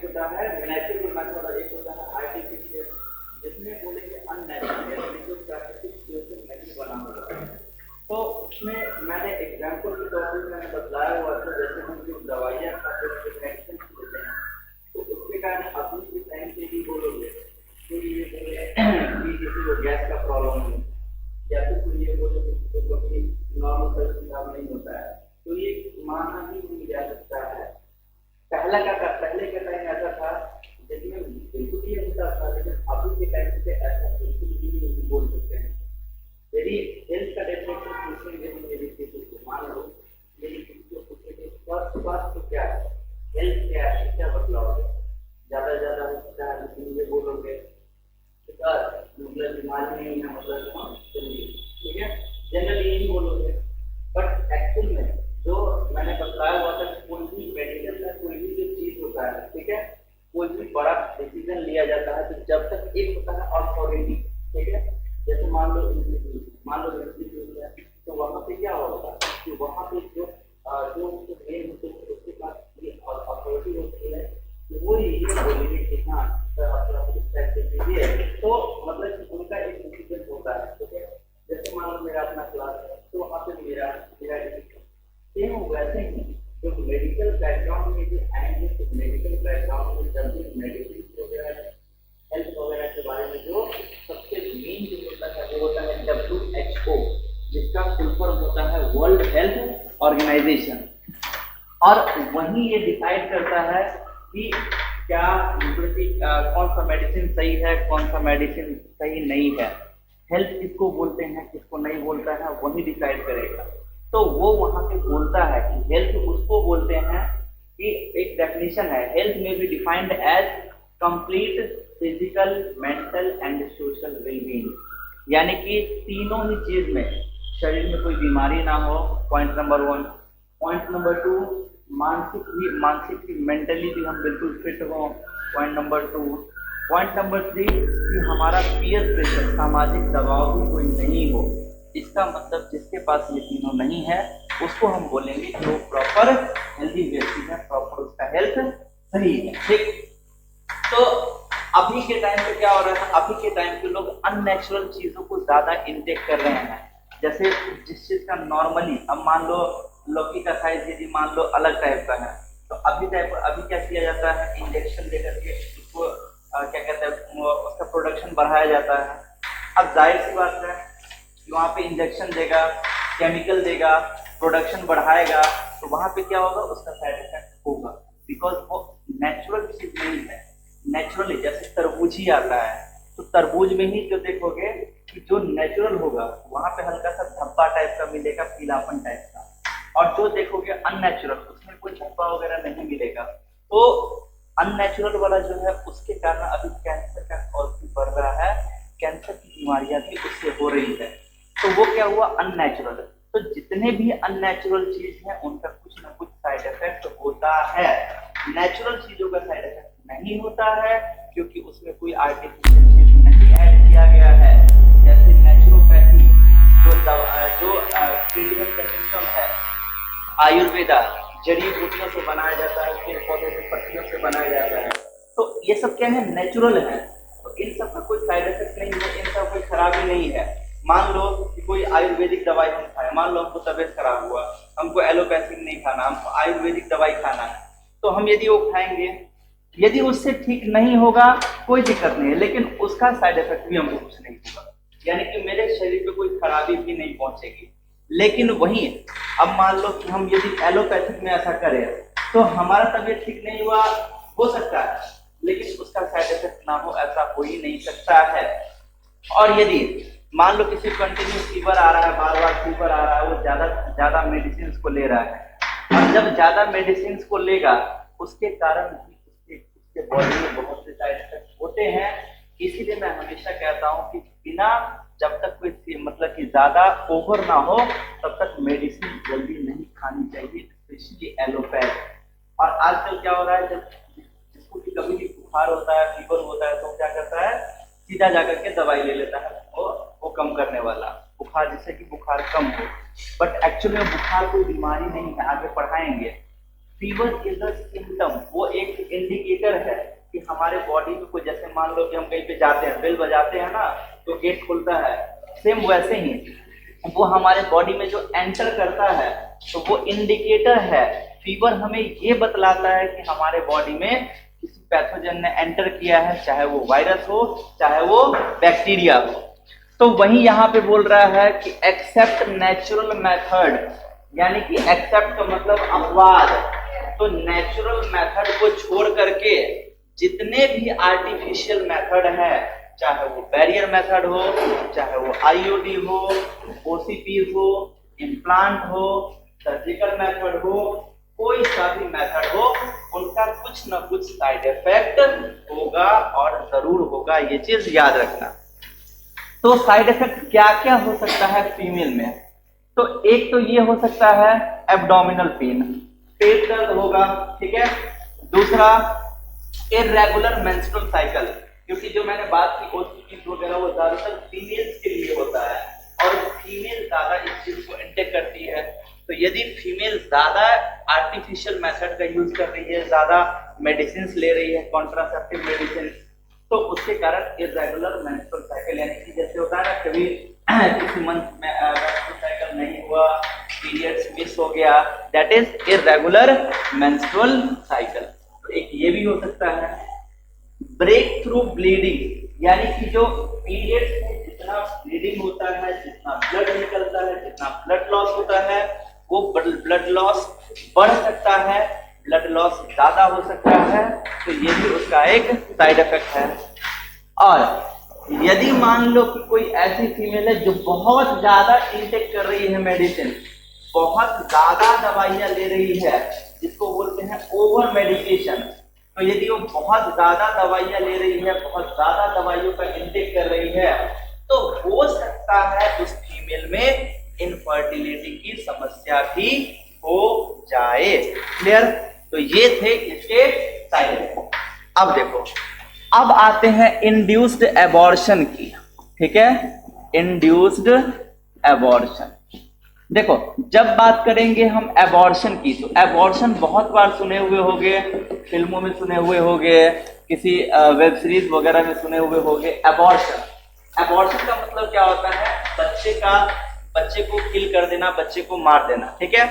होता है natural method और एक होता है आर्टिफिशियल, जिसमें बोलेंगे अननेचुरल यानी जो प्राकृतिक चीजों से नहीं बना हुआ है। तो उसमें मैंने एग्जाम्पल के तौर पर मैंने बतलाया हुआ था, जैसे हम जो दवाइयाँ खाते हैं, जो मेडिसिन लेते हैं, तो उसके कारण अभी के टाइम पे भी बोलोगे तो ये बोले कि किसी को गैस का प्रॉब्लम है, या फिर कोई ये बोले किसी को कभी नॉर्मल सर्दी काम नहीं होता है, तो ये मानना भी नहीं जा सकता है। पहले का टाइम ऐसा था जिसमें बिल्कुल ही होता था, लेकिन अभी के टाइम पे ऐसा बिल्कुल भी नहीं बोल सकते हैं। यदि हेल्थ का डेफिनेशन पूछेंगे हम, यदि किसी को मान लो यदि किसी को पूछेंगे स्वास्थ्य क्या है, हेल्थ क्या है, क्या बदलाव है, ज्यादा होता है लेकिन ये बोलोगे मतलब बीमारी नहीं है, मतलब ठीक है, जनरली यही बोलोगे। बट एक्चुअल में जो मैंने बताया हुआ था, कोई भी मेडिकल का कोई भी जो चीज होता है, ठीक है, कोई भी बड़ा डिसीजन लिया जाता है तो जब तक एक होता है अथॉरिटी, ठीक है, जैसे मान लो इंस्टीट्यूट है, तो वहाँ पे क्या होता है कि वहाँ पे जो जो मेन होते हैं उसके पास ये अथॉरिटी होती है, वो ये बोलेंगे कि हाँ सर आप इस टाइप से कीजिए, तो मतलब कि उनका एक डिसीजन होता है, ठीक है। जैसे मान लो मेरा अपना क्लास है, तो वहाँ पे मेरा डिसीजन सेम वैसे ही जो मेडिकल बैकग्राउंड में भी आएंगे, तो मेडिकल बैकग्राउंड में जब भी मेडिसिन वगैरह हेल्थ वगैरह के बारे में जो सबसे मेन जो होता है वो होता है WHO, जिसका फुल फॉर्म होता है वर्ल्ड हेल्थ ऑर्गेनाइजेशन। और वही ये डिसाइड करता है कि क्या मतलब कि कौन सा मेडिसिन सही है, कौन सा मेडिसिन सही नहीं है, हेल्थ किसको बोलते हैं किसको नहीं बोलता है, वही डिसाइड करेगा। तो वो वहाँ पे बोलता है कि हेल्थ उसको बोलते हैं कि एक डेफिनेशन है, हेल्थ में be defined as complete physical, mental and social wellbeing, यानी कि तीनों ही चीज में शरीर में कोई बीमारी ना हो, पॉइंट नंबर 1। पॉइंट नंबर 2, मानसिक भी मेंटली भी हम बिल्कुल फिट हो, पॉइंट नंबर 2। पॉइंट नंबर 3 कि हमारा पीयर प्रेशर, सामाजिक दबाव भी कोई नहीं हो। इसका मतलब जिसके पास ये तीनों नहीं है उसको हम बोलेंगे कि वो प्रॉपर हेल्दी व्यक्ति है, प्रॉपर उसका हेल्थ सही है, ठीक। तो अभी के टाइम पे क्या हो रहा है, अभी के टाइम पे लोग अननेचुरल चीजों को ज्यादा इंटेक कर रहे हैं। जैसे जिस चीज का नॉर्मली, अब मान लो लौकी का साइज यदि मान लो अलग टाइप का है, तो अभी क्या किया जाता है, इंजेक्शन दे करके उसको क्या कहते हैं उसका प्रोडक्शन बढ़ाया जाता है। अब जाहिर सी बात है कि वहाँ पे इंजेक्शन देगा, केमिकल देगा, प्रोडक्शन बढ़ाएगा, तो वहाँ पे क्या होगा, उसका साइड इफेक्ट होगा, बिकॉज वो नेचुरल चीज नहीं है। नेचुरली जैसे तरबूज ही आता है, तो तरबूज में ही जो देखोगे कि जो नेचुरल होगा वहाँ पे हल्का सा धब्बा टाइप का मिलेगा, पीलापन टाइप का, और जो देखोगे अननेचुरल उसमें कोई धब्बा वगैरह नहीं मिलेगा। तो अननेचुरल वाला जो है उसके कारण अभी कैंसर का कॉज भी बढ़ रहा है, कैंसर की बीमारियां भी उससे हो रही है। तो वो क्या हुआ, अननेचुरल। तो जितने भी अननेचुरल चीज हैं उनका कुछ ना कुछ साइड इफेक्ट होता है। नेचुरल चीजों का साइड इफेक्ट नहीं होता है क्योंकि उसमें कोई आर्टिफिशियल चीज नहीं ऐड किया गया है। जैसे नेचुरोपैथी जो ट्रीटमेंट का सिस्टम है, आयुर्वेदा जड़ी बूटियों से बनाया जाता है, पेड़ पौधों से पत्तियों से बनाया जाता है, तो ये सब क्या है, नेचुरल है। तो इन सब का कोई साइड इफेक्ट नहीं है, इन सब कोई खराबी नहीं है। मान लो कि कोई आयुर्वेदिक दवाई हम खाए, मान लो हमको तबियत खराब हुआ, हमको एलोपैथिक नहीं खाना, हमको आयुर्वेदिक दवाई खाना है, तो हम यदि वो खाएंगे, यदि उससे ठीक नहीं होगा कोई दिक्कत नहीं है, लेकिन उसका साइड इफेक्ट भी हमको कुछ नहीं होगा, यानी कि मेरे शरीर पे कोई खराबी भी नहीं पहुंचेगी। लेकिन वही अब मान लो कि हम यदि एलोपैथिक में ऐसा करें तो हमारा तबीयत ठीक नहीं हुआ, हो सकता है, लेकिन उसका साइड इफेक्ट ना हो, ऐसा हो ही नहीं सकता है। और यदि मान लो किसी कंटिन्यू फीवर आ रहा है, बार बार फीवर आ रहा है, वो ज्यादा मेडिसिन को ले रहा है, और जब ज्यादा मेडिसिन को लेगा उसके कारण भी उसके बॉडी में बहुत से साइड इफेक्ट होते हैं। इसीलिए मैं हमेशा कहता हूँ कि बिना जब तक कोई मतलब कि ज्यादा ओवर ना हो तब तक मेडिसिन जल्दी नहीं खानी चाहिए, स्पेशली एलोपैथ। और आजकल क्या हो रहा है, जब जिसको भी कभी भी बुखार होता है, फीवर होता है, तो क्या करता है, सीधा जाकर के दवाई ले लेता है, वो कम करने वाला बुखार, जिससे कि बुखार कम हो। बट एक्चुअली में बुखार कोई बीमारी नहीं है, आगे पढ़ाएंगे। फीवर इज अ सिम्टम, वो एक इंडिकेटर है कि हमारे बॉडी में कोई, जैसे मान लो कि हम कहीं पे जाते हैं, बेल बजाते हैं ना तो गेट खुलता है, सेम वैसे ही वो हमारे बॉडी में जो एंटर करता है तो वो इंडिकेटर है। फीवर हमें ये बतलाता है कि हमारे बॉडी में किसी पैथोजन ने एंटर किया है, चाहे वो वायरस हो चाहे वो बैक्टीरिया हो। तो वही यहाँ पे बोल रहा है कि एक्सेप्ट नेचुरल मेथड, यानी कि एक्सेप्ट का मतलब अपवाद, तो नेचुरल मेथड को छोड़ करके जितने भी आर्टिफिशियल मेथड है, चाहे वो बैरियर मेथड हो, चाहे वो आईओडी हो, ओसीपी हो, इम्प्लांट हो, सर्जिकल मेथड हो, कोई सा भी मेथड हो, उनका कुछ ना कुछ साइड इफेक्ट होगा और जरूर होगा, ये चीज याद रखना। तो साइड इफेक्ट क्या क्या हो सकता है फीमेल में? तो एक तो ये हो सकता है एब्डोमिनल पेन, पेट दर्द होगा, ठीक है। दूसरा इर्रेगुलर मेंस्ट्रुअल साइकिल, क्योंकि जो मैंने बात की ओसीपी वगैरह वो ज्यादातर फीमेल्स के लिए होता है और फीमेल ज्यादा इस चीज को इंटेक करती है। तो यदि फीमेल ज्यादा आर्टिफिशियल मेथड का यूज कर रही है, ज्यादा मेडिसिन ले रही है, कॉन्ट्रासेप्टिव मेडिसिन, तो उसके कारण इर्रेगुलर मेंस्ट्रुअल साइकिल, यानी कि जैसे होता है ना कभी किसी मंथ में मेंस्ट्रुअल साइकिल नहीं हुआ, पीरियड्स मिस हो गया, that is irregular menstrual cycle. तो एक ये भी हो सकता है। ब्रेक थ्रू ब्लीडिंग, यानी कि जो पीरियड्स में जितना ब्लीडिंग होता है, जितना ब्लड निकलता है, जितना ब्लड लॉस होता है, वो ब्लड लॉस बढ़ सकता है, ब्लड लॉस ज्यादा हो सकता है, तो ये भी उसका एक साइड इफेक्ट है। और यदि मान लो कि कोई ऐसी फीमेल है जो बहुत ज्यादा इंटेक कर रही है मेडिसिन, बहुत ज्यादा दवाइयां ले रही है, जिसको बोलते हैं ओवर मेडिकेशन, तो यदि वो बहुत ज्यादा दवाइयां ले रही है, बहुत ज्यादा दवाइयों का इंटेक कर रही है, तो हो सकता है उस फीमेल में इनफर्टिलिटी की समस्या भी हो जाए। क्लियर? तो ये थे इसके साइड इफेक्ट। अब देखो, अब आते हैं इंड्यूस्ड एबॉर्शन की, ठीक है, इंड्यूस्ड एबॉर्शन। देखो, जब बात करेंगे हम एबॉर्शन की, तो एबॉर्शन बहुत बार सुने हुए होंगे, फिल्मों में सुने हुए होंगे, किसी वेब सीरीज वगैरह में सुने हुए होंगे। एबॉर्शन का मतलब क्या होता है? बच्चे को किल कर देना, बच्चे को मार देना, ठीक है।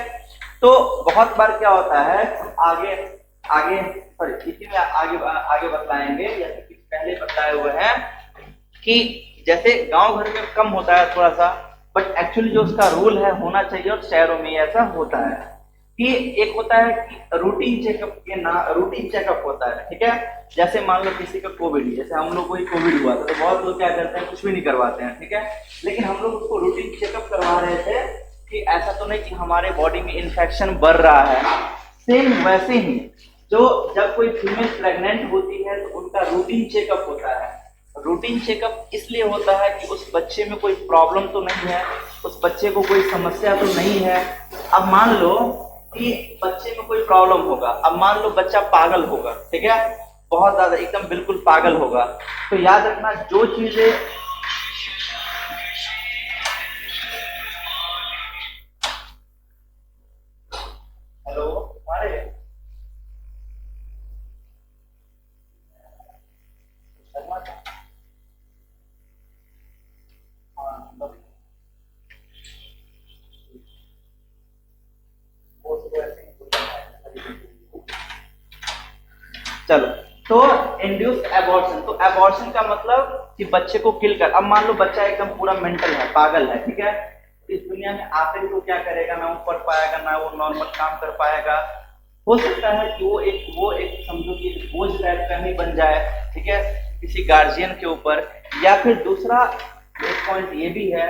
तो बहुत बार क्या होता है, इसी में आगे बताएंगे, जैसे कि पहले बताए हुए हैं कि जैसे गांव घर में कम होता है थोड़ा सा, बट एक्चुअली जो उसका रूल है होना चाहिए, और शहरों में ऐसा होता है कि एक होता है कि रूटीन चेकअप होता है, ठीक है। जैसे मान लो किसी का कोविड, जैसे हम लोग को ही कोविड हुआ था, तो बहुत लोग क्या करते हैं, कुछ भी नहीं करवाते हैं, ठीक है। लेकिन हम लोग उसको रूटीन चेकअप करवा रहे थे कि ऐसा तो नहीं कि हमारे बॉडी में इन्फेक्शन बढ़ रहा है। सेम वैसे ही जब कोई फीमेल प्रेग्नेंट होती है तो उनका रूटीन चेकअप होता है। रूटीन चेकअप इसलिए होता है कि उस बच्चे में कोई प्रॉब्लम तो नहीं है, उस बच्चे को कोई समस्या तो नहीं है। अब मान लो कि बच्चे में कोई प्रॉब्लम होगा, अब मान लो बच्चा पागल होगा, ठीक है, बहुत ज्यादा एकदम बिल्कुल पागल होगा, तो याद रखना जो चीजें चलो, तो इंड्यूस्ड एबॉर्शन, तो एबॉर्शन का मतलब कि बच्चे को किल कर। अब मान लो बच्चा एकदम पूरा मेंटल है, पागल है, ठीक है, इस दुनिया में आते ही तो क्या करेगा, ना वो पढ़ पाएगा, ना वो नॉर्मल काम कर पाएगा। हो सकता है कि वो एक समझो कि बोझ टाइप का ही बन जाए, ठीक है, किसी गार्जियन के ऊपर। या फिर दूसरा एक पॉइंट ये भी है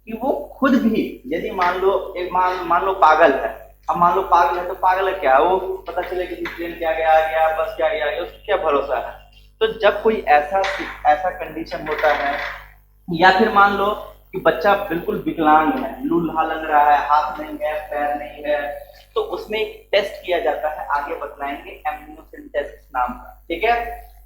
कि वो खुद भी, यदि मान लो पागल है, अब मान लो पागल है तो पागल है क्या, वो पता चले कि ट्रेन क्या गया, आ गया, बस क्या गया, उसको क्या भरोसा है। तो जब कोई ऐसा कंडीशन होता है, या फिर मान लो कि बच्चा बिल्कुल विकलांग है, लूल्हा लग रहा है, हाथ नहीं है, पैर नहीं है, तो उसमें एक टेस्ट किया जाता है, आगे बतलाएंगे, एमनियोसेंटेसिस नाम का, ठीक है।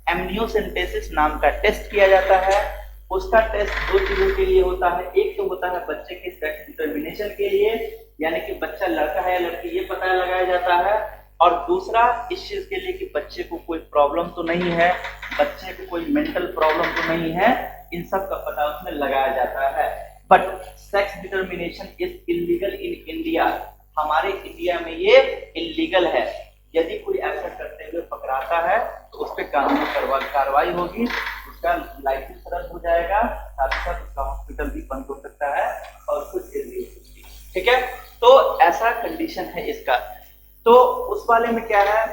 एमनियोसेंटेसिस नाम का टेस्ट किया जाता है। उसका टेस्ट दो चीजों के लिए होता है, एक तो होता है बच्चे के सेक्स डिटर्मिनेशन के लिए, यानी कि बच्चा लड़का है या लड़की ये पता लगाया जाता है। और दूसरा इस चीज के लिए कि बच्चे को कोई प्रॉब्लम तो नहीं है, बच्चे को कोई मेंटल प्रॉब्लम तो नहीं है, इन सब का पता उसमें लगाया जाता है। But sex determination is illegal in India, हमारे इंडिया में ये इलीगल है। यदि कोई ऐसा करते हुए पकड़ाता है तो उस पर कानूनी कार्रवाई होगी, उसका लाइसेंस रद्द हो जाएगा, साथ ही साथ उसका हॉस्पिटल भी बंद हो सकता है और उसको जेल भी हो सकती है। ठीक है, तो ऐसा कंडीशन है इसका। तो उस वाले में क्या है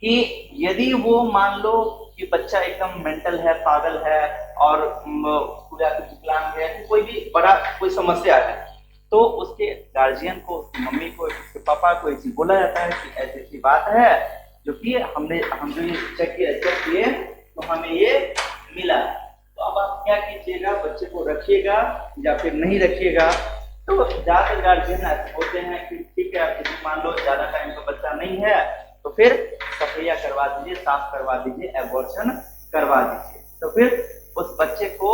कि यदि वो मान लो कि बच्चा एकदम मेंटल है, पागल है और पूरा विकलांग है, कोई भी बड़ा कोई समस्या है, तो उसके गार्जियन को, उसकी मम्मी को, उसके पापा को ऐसी बोला जाता है कि ऐसी ऐसी बात है जो कि हम जो ये चेक किए तो हमें ये मिला। तो अब आप क्या कीजिएगा, बच्चे को रखिएगा या फिर नहीं रखिएगा। तो ज्यादातर गार्जियन ऐसे होते हैं कि ठीक है, आप मान लो ज्यादा टाइम का बच्चा नहीं है तो फिर सफैया करवा दीजिए, साफ करवा दीजिए, एबॉर्शन करवा दीजिए। तो फिर उस बच्चे को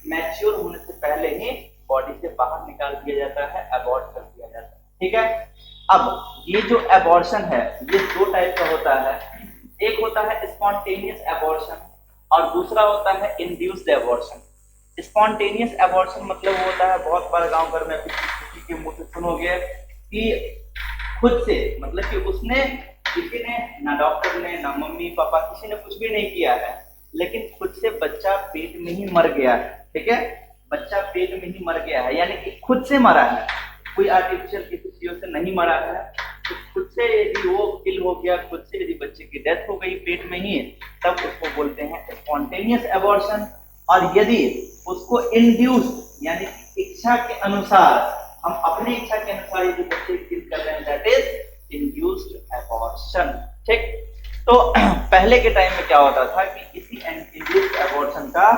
मैच्योर होने से पहले ही बॉडी से बाहर निकाल दिया जाता है, अबॉर्ट कर दिया जाता है। ठीक है, अब ये जो एबॉर्शन है ये दो टाइप का होता है। एक होता है स्पॉन्टेनियस एबॉर्शन और दूसरा होता है इंड्यूस्ड एबॉर्शन। स्पॉन्टेनियस एबॉर्शन मतलब होता है, बहुत बार गांव घर में किसी के मुंह से सुनोगे कि खुद से, मतलब कि उसने, किसी ने, ना डॉक्टर ने, ना मम्मी पापा, किसी ने कुछ भी नहीं किया है, लेकिन खुद से बच्चा पेट में ही मर गया है। ठीक है, बच्चा पेट में ही मर गया है, यानी कि खुद से मरा है, कोई आर्टिफिशियल किसी चीज से नहीं मरा है। तो खुद से यदि वो किल हो गया, खुद से यदि बच्चे की डेथ हो गई पेट में ही, तब उसको बोलते हैं स्पॉन्टेनियस एबॉर्शन। और यदि उसको इंड्यूस्ड, यानी कि इच्छा के अनुसार, हम अपनी इच्छा के अनुसार यदि बच्चे किल कर रहे हैं, दैट इज इंड्यूस्ड एबॉर्शन। ठीक, तो पहले के टाइम में क्या होता था कि इसी इंड्यूस्ड एबॉर्शन का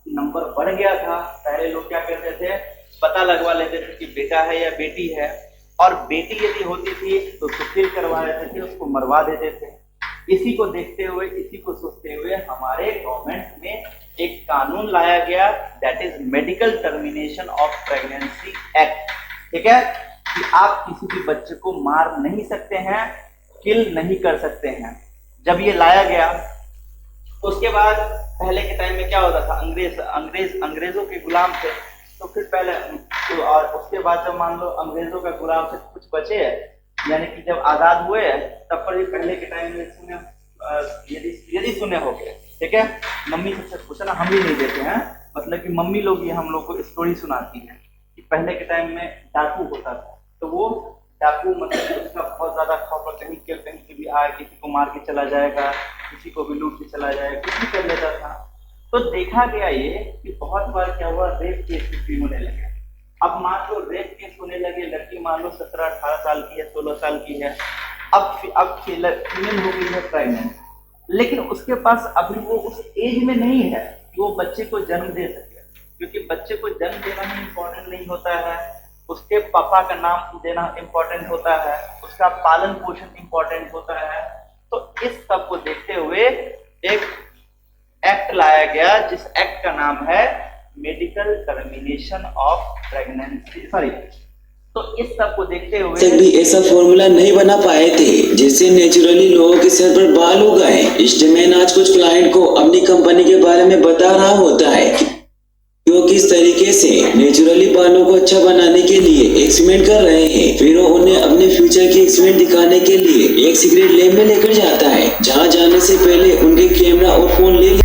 नंबर बढ़ गया था। पहले लोग क्या करते थे, पता लगवा लेते थे कि बेटा है या बेटी है, और बेटी यदि होती थी तो सुखिल करवा लेते थे, उसको मरवा देते थे। इसी को देखते हुए, इसी को सोचते हुए हमारे गवर्नमेंट में एक कानून लाया गया, that is medical termination of pregnancy act. ठीक है, कि आप किसी भी बच्चे को मार नहीं सकते हैं, किल नहीं कर सकते हैं। जब ये लाया गया, उसके बाद पहले के टाइम में क्या होता था, अंग्रेजों के गुलाम थे, तो फिर पहले तो, और उसके बाद जब मान लो अंग्रेजों का गुलाम से कुछ बचे, यानी कि जब आजाद हुए तब पर पहले के टाइम में सुने, यदि सुने हो गए। ठीक है, मम्मी सबसे पूछना, हम भी नहीं देते हैं, मतलब कि मम्मी लोग ये हम लोग को स्टोरी सुनाती है कि पहले के टाइम में डाकू होता था, तो वो डाकू मतलब उसका बहुत ज्यादा खौफ, कहीं के भी आए, किसी को मार के चला जाएगा, किसी को भी लूट के चला जाएगा, कुछ भी कर लेता था। तो देखा गया ये कि बहुत बार क्या हुआ, रेप केस भी होने लगे। अब मान लो रेप केस होने लगे, लड़की मान लो 17-18 साल की है, 16 साल की है, अब फीमेल हो गई है प्रेग्नेंट, लेकिन उसके पास अभी वो उस एज में नहीं है कि वो बच्चे को जन्म दे सके, क्योंकि बच्चे को जन्म देना ही इम्पोर्टेंट नहीं होता है, उसके पापा का नाम देना इम्पोर्टेंट होता है, उसका पालन पोषण इम्पोर्टेंट होता है। तो इस सब को देखते हुए एक एक्ट लाया गया, जिस एक्ट का नाम है medical termination of pregnancy, sorry. तो इस सब को देखते हुए तक भी ऐसा फॉर्मूला नहीं बना पाए थे जिससे नेचुरली लोगों के सर पर बाल उग आए। इसलिए मैं आज कुछ क्लाइंट को अपनी कंपनी के बारे में बता रहा होता है कि वो किस तरीके से नेचुरली बालों को अच्छा बनाने के लिए एक्सपेरिमेंट कर रहे हैं। फिर वो उन्हें अपने फ्यूचर के एक्सपेरिमेंट दिखाने के लिए एक सीक्रेट लैब में लेकर जाता है, जहाँ जाने से पहले उनके कैमरा और फोन ले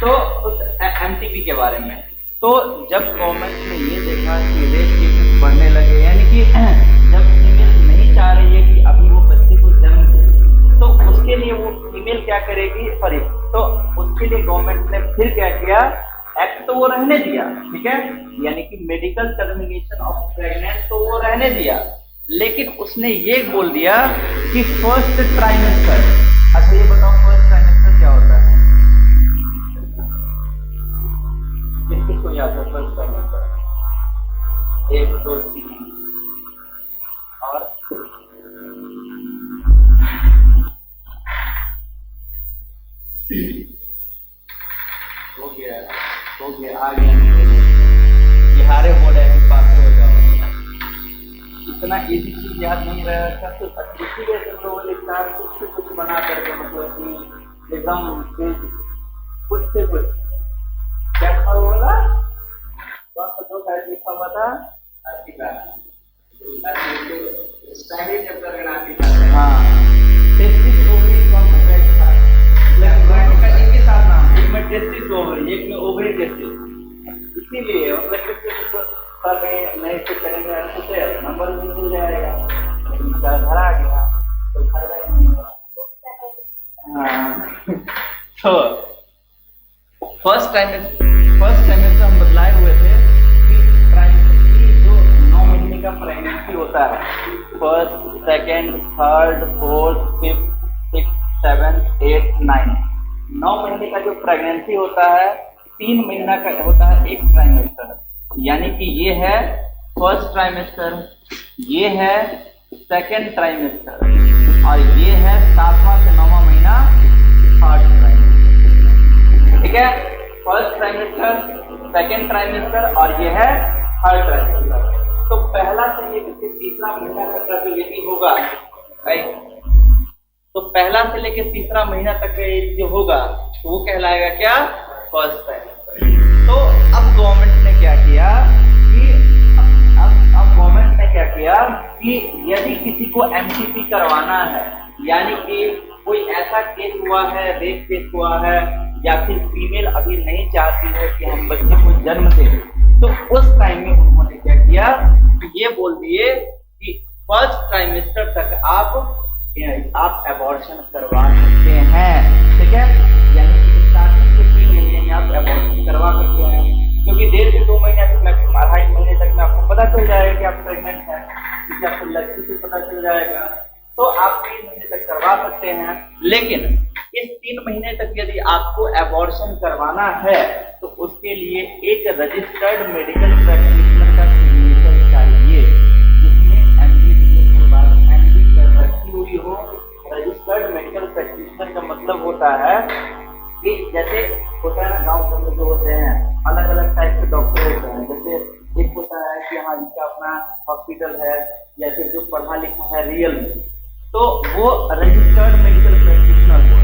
तो उस एमटीपी के बारे में, तो जब गवर्नमेंट ने ये देखा कि रेप केसेस बढ़ने लगे, यानी कि जब फीमेल नहीं चाह रही है कि अभी वो बच्चे को जन्म दे, तो उसके लिए वो फीमेल क्या करेगी, सॉरी, तो उसके लिए गवर्नमेंट ने फिर क्या किया, एक्ट तो वो रहने दिया, ठीक है, यानी कि मेडिकल टर्मिनेशन ऑफ प्रेग्नेंट तो वो रहने दिया, लेकिन उसने ये बोल दिया कि फर्स्ट ट्राइमेस्टर। अच्छा ये बताओ फर्स्ट ट्राइमेस्टर क्या होता है, किसको याद है फर्स्ट ट्राइमेस्टर? 1 2 3 और हो गया आ गया, बिहारे बोर्ड है पास हो जाओ, इतना इजी चीज याद नहीं रहेगा तो इसीलिए तुम लोगों ने कुछ बना करके मतलब कि एकदम कुछ से कुछ क्या होगा, कौन सा दो साइड लिखा हुआ था, हाँ टेस्टिस ओवरी कौन सा पेज था, मतलब का एक ही साथ नाम, एक में टेस्टिस ओवरी एक में ओवरी टेस्टिस, इसीलिए मतलब सब नए से करेंगे अच्छे से नंबर भी मिल जाएगा, लेकिन घर आ गया तो फायदा ही नहीं होगा। हाँ तो फर्स्ट टाइम हम बदलाए हुए थे कि जो 9 महीने का प्रेगनेंसी होता है, first second third fourth fifth 6 7 8 9, 9 महीने का जो प्रेगनेंसी होता है 3 महीना का होता है एक ट्राइमेस्टर, यानी कि ये है फर्स्ट ट्राइमेस्टर, ये है सेकेंड ट्राइमेस्टर और ये है 7वां से 9वां महीना थर्ड ट्राइमेस्टर, ठीक है, फर्स्ट ट्राइमेस्टर सेकेंड ट्राइमेस्टर और ये है थर्ड ट्राइमेस्टर। तो पहला से लेकर तीसरा महीना तक का जो यदि होगा, तो पहला से लेकर तीसरा महीना तक जो होगा तो वो कहलाएगा क्या, फर्स्ट ट्राइमेस्टर। तो अब गवर्नमेंट ने क्या किया कि अब गवर्नमेंट ने क्या किया कि यदि किसी को एमटीपी करवाना है, यानी कि कोई ऐसा केस हुआ है, रेप केस हुआ है, या फिर फीमेल अभी नहीं चाहती है कि हम बच्चे को जन्म दें, तो उस टाइम में उन्होंने क्या किया कि ये बोल दिए कि फर्स्ट ट्राइमेस्टर तक आप एबॉर्शन करवा सकते हैं, ठीक है, यानी कि स्टार्टिंग से 3 महीने में आप एबॉर्शन करवा सकते हैं, क्योंकि 1.5 से 2 महीने से मैक्सिमम 2.5 महीने तक में आपको पता चल जाएगा कि आप प्रेग्नेंट हैं, क्योंकि आपको लड़की से पता चल जाएगा, तो आप 3 महीने तक करवा सकते हैं। लेकिन इस 3 महीने तक यदि आपको एबॉर्शन करवाना है तो उसके लिए एक रजिस्टर्ड मेडिकल प्रैक्टिशनर का सिग्नेचर चाहिए, जिसमें एमबीबीएस के बाद एमडी कर रखी हुई हो। रजिस्टर्ड मेडिकल प्रैक्टिशनर का मतलब होता है कि जैसे होता है ना, गाँव में जो होते हैं अलग अलग टाइप के डॉक्टर होते हैं, जैसे एक होता है कि हाँ इनका अपना हॉस्पिटल है, या फिर जो पढ़ा लिखा है रियल में, तो वो रजिस्टर्ड मेडिकल प्रैक्टिशनर को,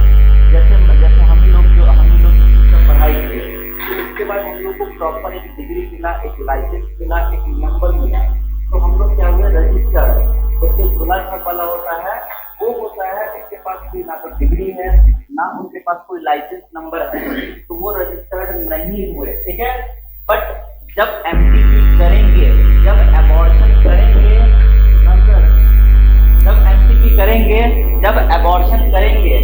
जैसे हम लोग पढ़ाई किए, तो उसके बाद हम लोग को प्रॉपर एक डिग्री मिला, एक लाइसेंस मिला, एक नंबर मिला, तो हम लोग क्या हुए, रजिस्टर्ड। जैसे झोला छाप वाला होता है, वो होता है इसके पास कोई ना तो डिग्री है ना उनके पास कोई लाइसेंस नंबर है, तो वो रजिस्टर्ड नहीं हुए, ठीक है। बट जब एमटीपी करेंगे, जब एबॉर्शन करेंगे, जब एबॉर्शन करेंगे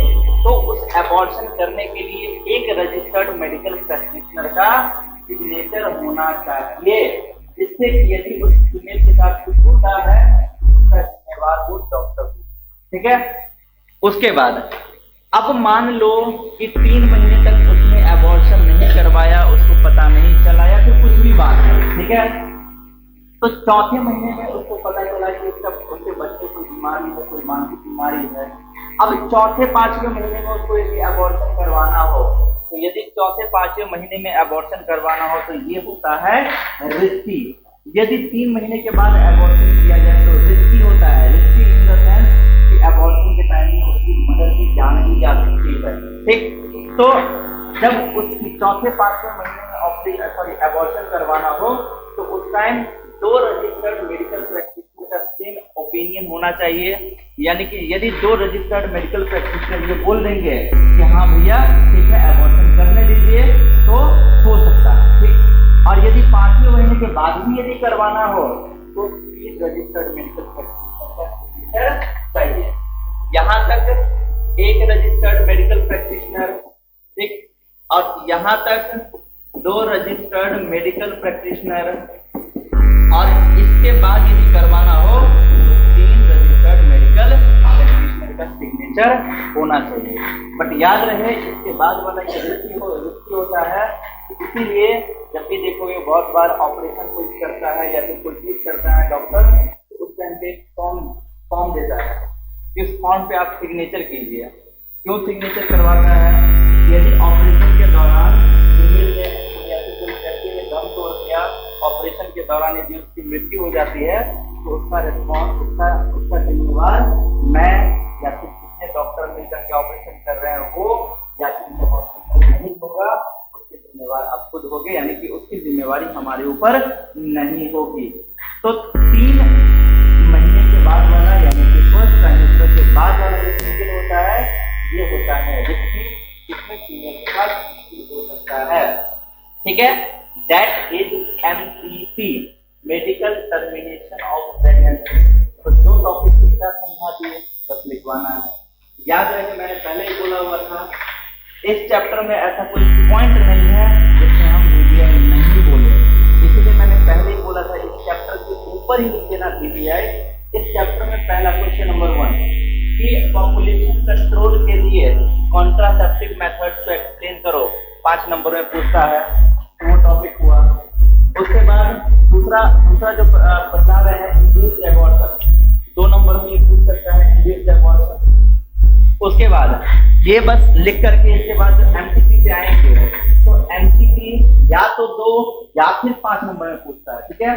तो उस एबॉर्शन करने के लिए एक रजिस्टर्ड मेडिकल प्रैक्टिशनर का सिग्नेचर होना चाहिए, जिससे कि यदि उस फीमेल के साथ कुछ होता है उसका जिम्मेवार वो डॉक्टर हो, ठीक है। उसके बाद अब मान लो कि 3 महीने तक उसने एबॉर्शन नहीं करवाया, उसको पता नहीं चला या फिर कुछ भी बात है, ठीक है, तो चौथे महीने में उसको पता चला कि उसके बच्चे को बीमारी है, कोई मानसिक बीमारी है। अब चौथे 5वें महीने में उसको यदि एबॉर्शन करवाना हो, तो यदि चौथे 5वें महीने में एबॉर्शन करवाना हो तो ये होता है रिस्की। यदि 3 महीने के बाद एबॉर्शन किया जाए तो रिस्की होता है, रिस्की इन द सेंस कि एबॉर्शन के टाइम में उसकी मदर की जान भी जा सकती है, ठीक। तो जब उसकी चौथे 5वें महीने में एबॉर्शन करवाना हो तो उस टाइम 2 रजिस्टर्ड मेडिकल प्रैक्टिशनर का सेम ओपिनियन होना चाहिए, यानी कि यदि 2 रजिस्टर्ड मेडिकल प्रैक्टिशनर ये बोल देंगे कि हाँ भैया ठीक है एबॉर्शन करने में लीजिए तो हो सकता है, ठीक। और यदि 5वें महीने के बाद भी यदि करवाना हो तो 3 रजिस्टर्ड मेडिकल प्रैक्टिशनर चाहिए। यहाँ तक एक रजिस्टर्ड मेडिकल प्रैक्टिशनर, ठीक, और यहाँ तक 2 रजिस्टर्ड मेडिकल प्रैक्टिशनर, और इसके बाद यदि करवाना हो तो 3 रजिस्टर्ड मेडिकल प्रैक्टिशनर का सिग्नेचर होना चाहिए। बट याद रहे इसके बाद वाला ये रिस्की होता है, इसीलिए जब भी देखोगे बहुत बार ऑपरेशन कोई करता है या फिर कोई चीज करता है डॉक्टर, तो उस टाइम पे फॉर्म देता है, इस फॉर्म पे आप सिग्नेचर कीजिए। क्यों सिग्नेचर करवाता है? यदि ऑपरेशन के दौरान दम तोड़ दिया, ऑपरेशन के दौरान यदि उसकी मृत्यु हो जाती है तो उसका रिस्पॉन्स उसका जिम्मेवार मैं या फिर कितने डॉक्टर मिलकर के ऑपरेशन कर रहे हैं वो, या फिर हॉस्पिटल नहीं होगा, उसके जिम्मेवार आप खुद होगे, यानी कि उसकी जिम्मेवारी हमारे ऊपर नहीं होगी। तो 3 महीने के बाद वाला यानी कि फर्स्ट ट्राइमेस्टर के बाद वाला जो पीरियड होता है ये होता है रिस्की, इसमें फीमेल के साथ हो सकता है, ठीक है। That is MTP, medical termination of pregnancy. तो 2 टॉपिक एक साथ समझा दिए, बस लिखवाना है। याद रहे मैंने पहले ही बोला हुआ था इस चैप्टर में ऐसा कोई पॉइंट नहीं है जिसमें हम BBI नहीं बोले, इसलिए मैंने पहले ही बोला था इस चैप्टर के ऊपर ही लिख देना BBI। इस चैप्टर में पहला क्वेश्चन नंबर 1 कि पॉपुलेशन कंट्रोल के लिए कॉन्ट्रासेप्टिव मेथड्स को एक्सप्लेन करो, 5 नंबर में पूछता है, वो टॉपिक हुआ। उसके बाद दूसरा जो बता रहे हैं इंड्यूस्ड एबॉर्शन, 2 नंबर में ये पूछ सकता है इंड्यूस्ड एबॉर्शन। उसके बाद ये बस लिख करके इसके बाद MTP पे आएंगे तो MTP या तो 2 या फिर 5 नंबर में पूछता है, ठीक है।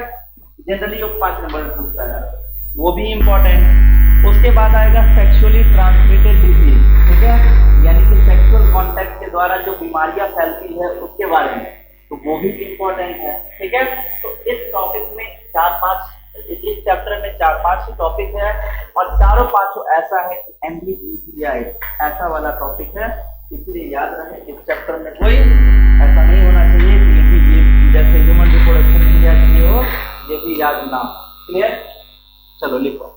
जनरली वो 5 नंबर में पूछता है, वो भी इंपॉर्टेंट। उसके बाद आएगा सेक्सुअली ट्रांसमिटेड डिजीज, ठीक है, यानी कि सेक्सुअल कांटेक्ट के द्वारा जो बीमारियां फैलती है उसके बारे में, तो वो भी इम्पोर्टेंट है, ठीक है। तो इस टॉपिक में 4-5 इस चैप्टर में 4-5 टॉपिक है और चारों पांचों ऐसा है कि MBBI ऐसा वाला टॉपिक है, इसलिए याद रहे इस चैप्टर में कोई ऐसा नहीं होना चाहिए कि ये जैसे ह्यूमन रिप्रोडक्शन नहीं याद किए हो ये भी याद ना। क्लियर? चलो लिखो।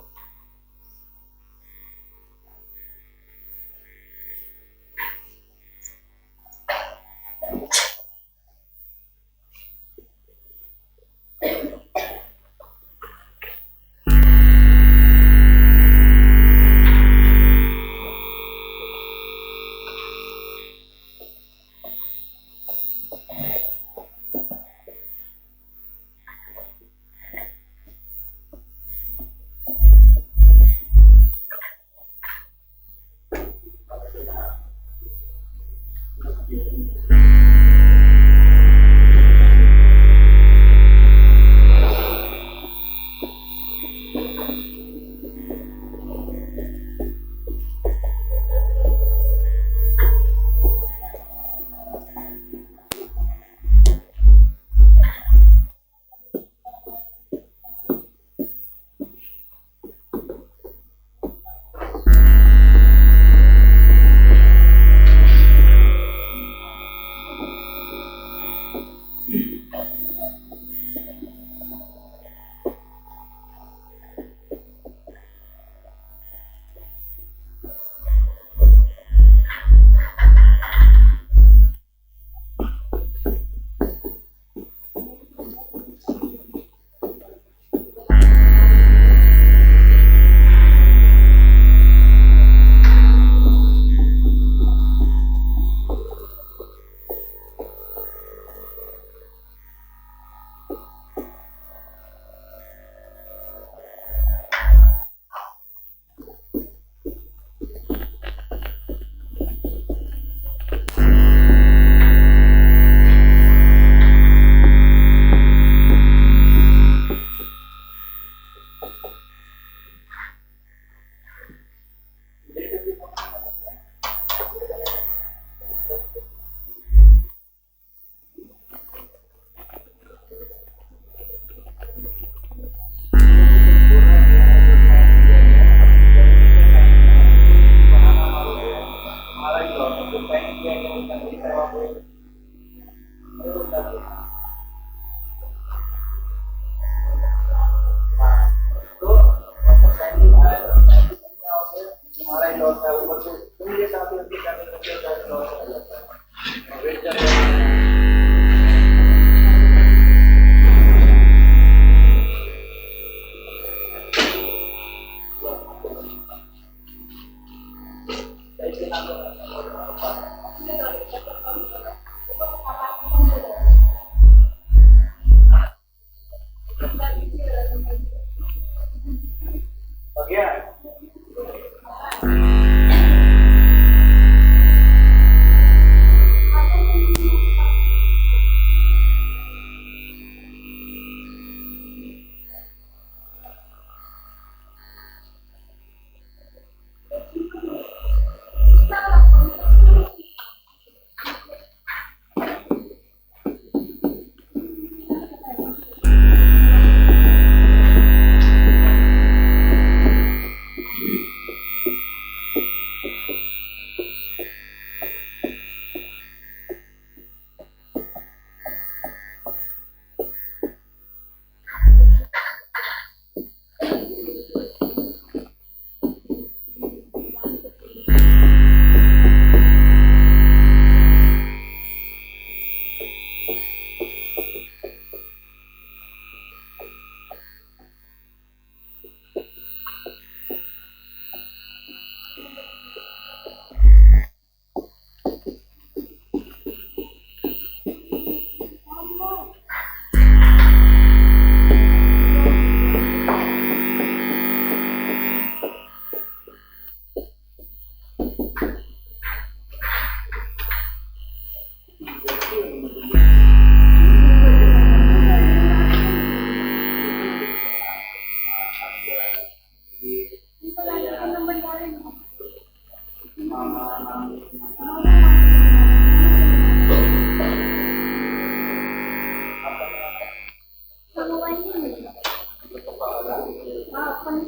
वापरा हाँ पण